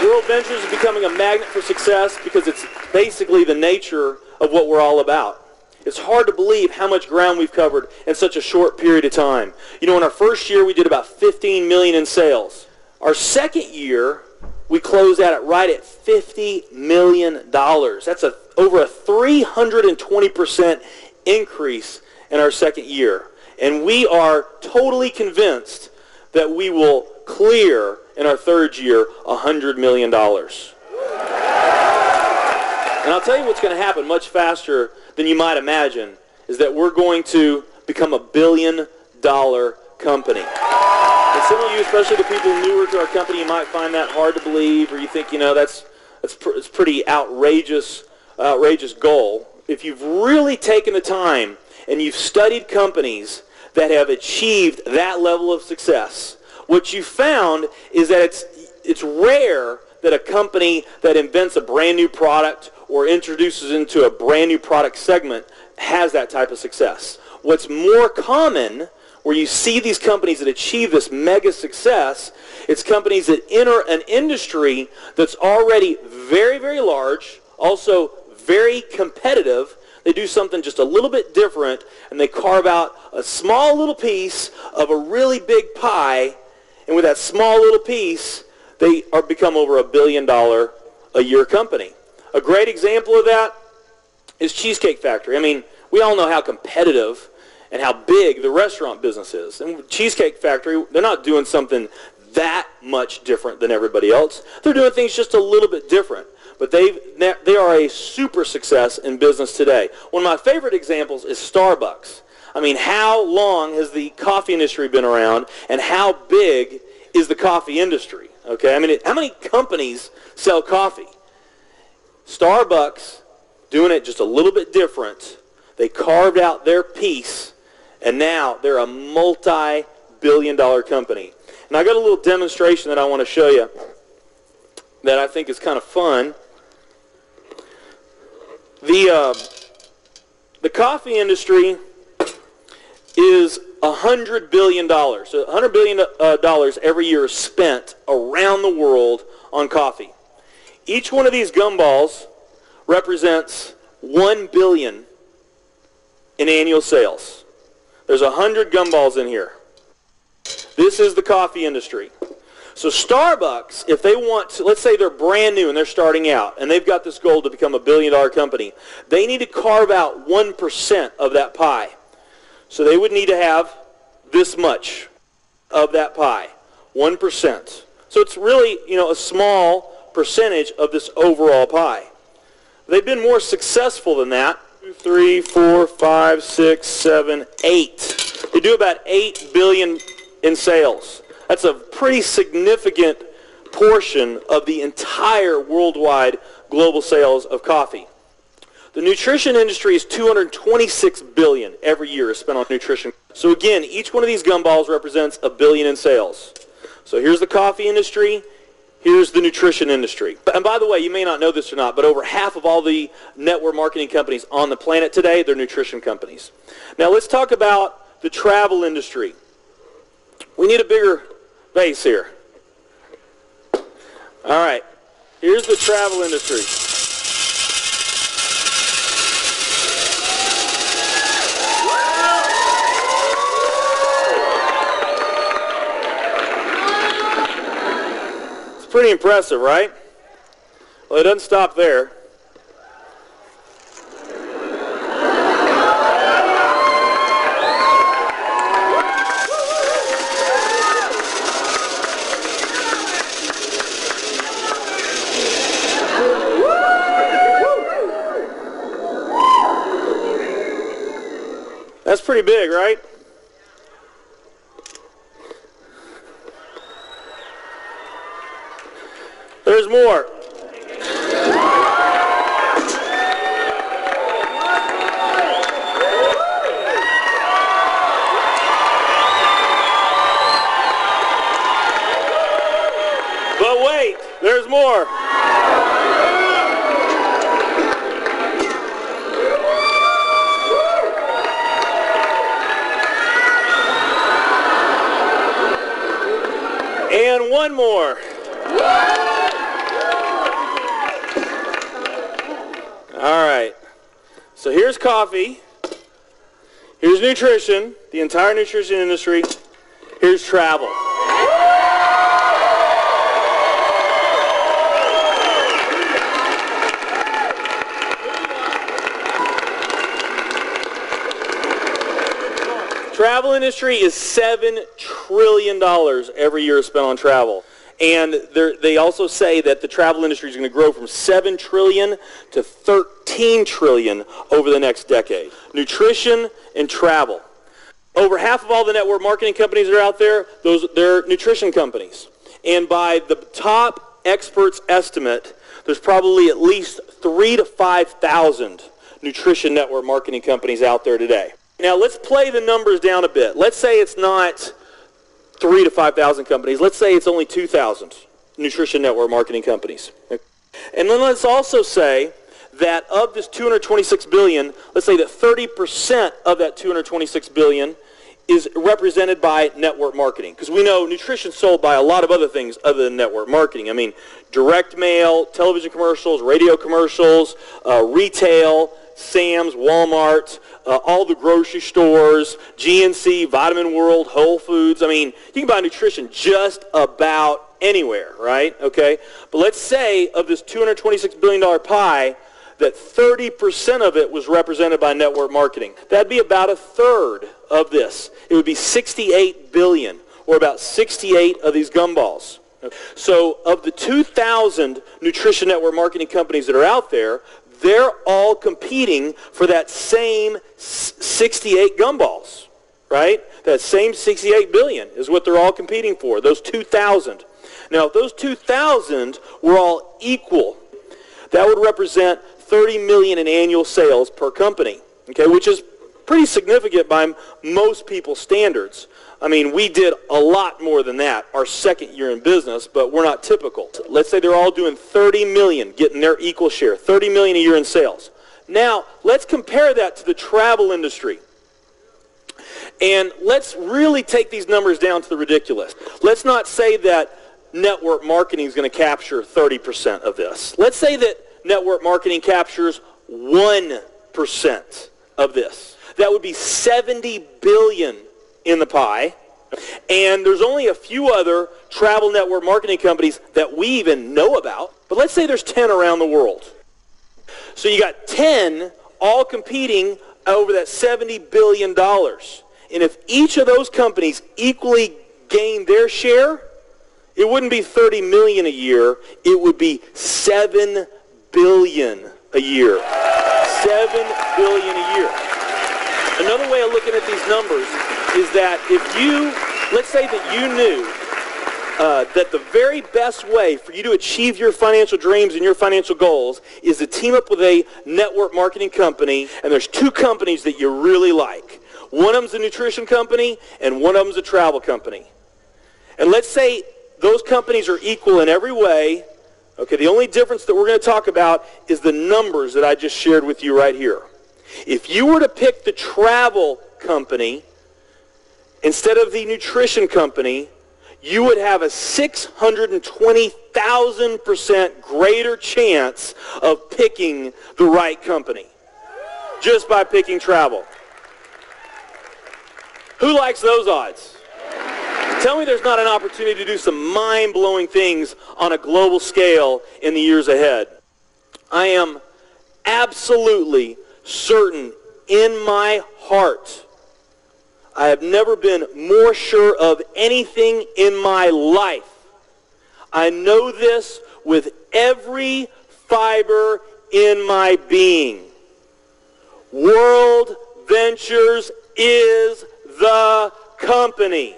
WorldVentures is becoming a magnet for success because it's basically the nature of what we're all about. It's hard to believe how much ground we've covered in such a short period of time. You know, in our first year, we did about $15 million in sales. Our second year, we closed out at right at $50 million. That's over a 320% increase in our second year. And we are totally convinced that we will clear in our third year $100 million. And I'll tell you what's going to happen much faster than you might imagine is that we're going to become a billion-dollar company. And some of you, especially the people newer to our company, you might find that hard to believe, or you think, you know, it's pretty outrageous goal. If you've really taken the time and you've studied companies that have achieved that level of success, what you found is that it's rare that a company that invents a brand new product or introduces into a brand new product segment has that type of success. What's more common, where you see these companies that achieve this mega success, it's companies that enter an industry that's already very, very large, also very competitive. They do something just a little bit different, and they carve out a small little piece of a really big pie, and with that small little piece, they become over a $1 billion a year company. A great example of that is Cheesecake Factory. I mean, we all know how competitive and how big the restaurant business is. And Cheesecake Factory, they're not doing something that much different than everybody else. They're doing things just a little bit different. But they are a super success in business today. One of my favorite examples is Starbucks. I mean, how long has the coffee industry been around, and how big is the coffee industry? Okay, I mean, how many companies sell coffee? Starbucks, doing it just a little bit different, they carved out their piece, and now they're a multi-billion-dollar company. And I got a little demonstration that I want to show you that I think is kind of fun. The coffee industry is $100 billion. So $100 billion every year is spent around the world on coffee. Each one of these gumballs represents $1 billion in annual sales. There's 100 gumballs in here. This is the coffee industry. So Starbucks, if they want to, let's say they're brand new and they're starting out, and they've got this goal to become a billion-dollar company, they need to carve out 1% of that pie. So they would need to have this much of that pie, 1%. So it's really, you know, a small percentage of this overall pie. They've been more successful than that. 2, 3, 4, 5, 6, 7, 8. They do about $8 billion in sales. That's a pretty significant portion of the entire worldwide global sales of coffee. The nutrition industry is $226 billion every year is spent on nutrition. So again, each one of these gumballs represents $1 billion in sales. So here's the coffee industry, here's the nutrition industry. And by the way, you may not know this or not, but over half of all the network marketing companies on the planet today, they're nutrition companies. Now let's talk about the travel industry. We need a bigger base here. All right, here's the travel industry. It's pretty impressive, right? Well, it doesn't stop there. That's pretty big, right? There's more. But wait, there's more. And one more. All right. So here's coffee. Here's nutrition, the entire nutrition industry. Here's travel. Travel industry is $7 trillion every year spent on travel. And they also say that the travel industry is going to grow from $7 trillion to $13 trillion over the next decade. Nutrition and travel. Over half of all the network marketing companies that are out there, they're nutrition companies. And by the top experts' estimate, there's probably at least 3,000 to 5,000 nutrition network marketing companies out there today. Now let's play the numbers down a bit. Let's say it's not 3,000 to 5,000 companies. Let's say it's only 2,000 nutrition network marketing companies. And then let's also say that of this $226 billion, let's say that 30% of that $226 billion is represented by network marketing. Because we know nutrition is sold by a lot of other things other than network marketing. I mean, direct mail, television commercials, radio commercials, retail, Sam's, Walmart, all the grocery stores, GNC, Vitamin World, Whole Foods. I mean, you can buy nutrition just about anywhere, right? Okay? But let's say of this $226 billion pie, that 30% of it was represented by network marketing. That'd be about a third of this. It would be 68 billion, or about 68 of these gumballs. So of the 2,000 nutrition network marketing companies that are out there, they're all competing for that same 68 gumballs, right? That same 68 billion is what they're all competing for, those 2,000. Now, if those 2,000 were all equal, that would represent 30 million in annual sales per company, okay, which is pretty significant by most people's standards. I mean, we did a lot more than that our second year in business, but we're not typical. Let's say they're all doing 30 million, getting their equal share, 30 million a year in sales. Now, let's compare that to the travel industry. And let's really take these numbers down to the ridiculous. Let's not say that network marketing is going to capture 30% of this. Let's say that network marketing captures 1% of this. That would be 70 billion in the pie. And there's only a few other travel network marketing companies that we even know about. But let's say there's 10 around the world. So you got 10 all competing over that $70 billion. And if each of those companies equally gained their share, it wouldn't be 30 million a year. It would be 7 billion a year. 7 billion a year. Another way of looking at these numbers is that if you, let's say that you knew that the very best way for you to achieve your financial dreams and your financial goals is to team up with a network marketing company, and there's two companies that you really like. One of them's a nutrition company, and one of them's a travel company. And let's say those companies are equal in every way. Okay, the only difference that we're going to talk about is the numbers that I just shared with you right here. If you were to pick the travel company instead of the nutrition company, you would have a 620,000% greater chance of picking the right company just by picking travel. Who likes those odds? Tell me there's not an opportunity to do some mind-blowing things on a global scale in the years ahead. I am absolutely certain in my heart, I have never been more sure of anything in my life. I know this with every fiber in my being. WorldVentures is the company.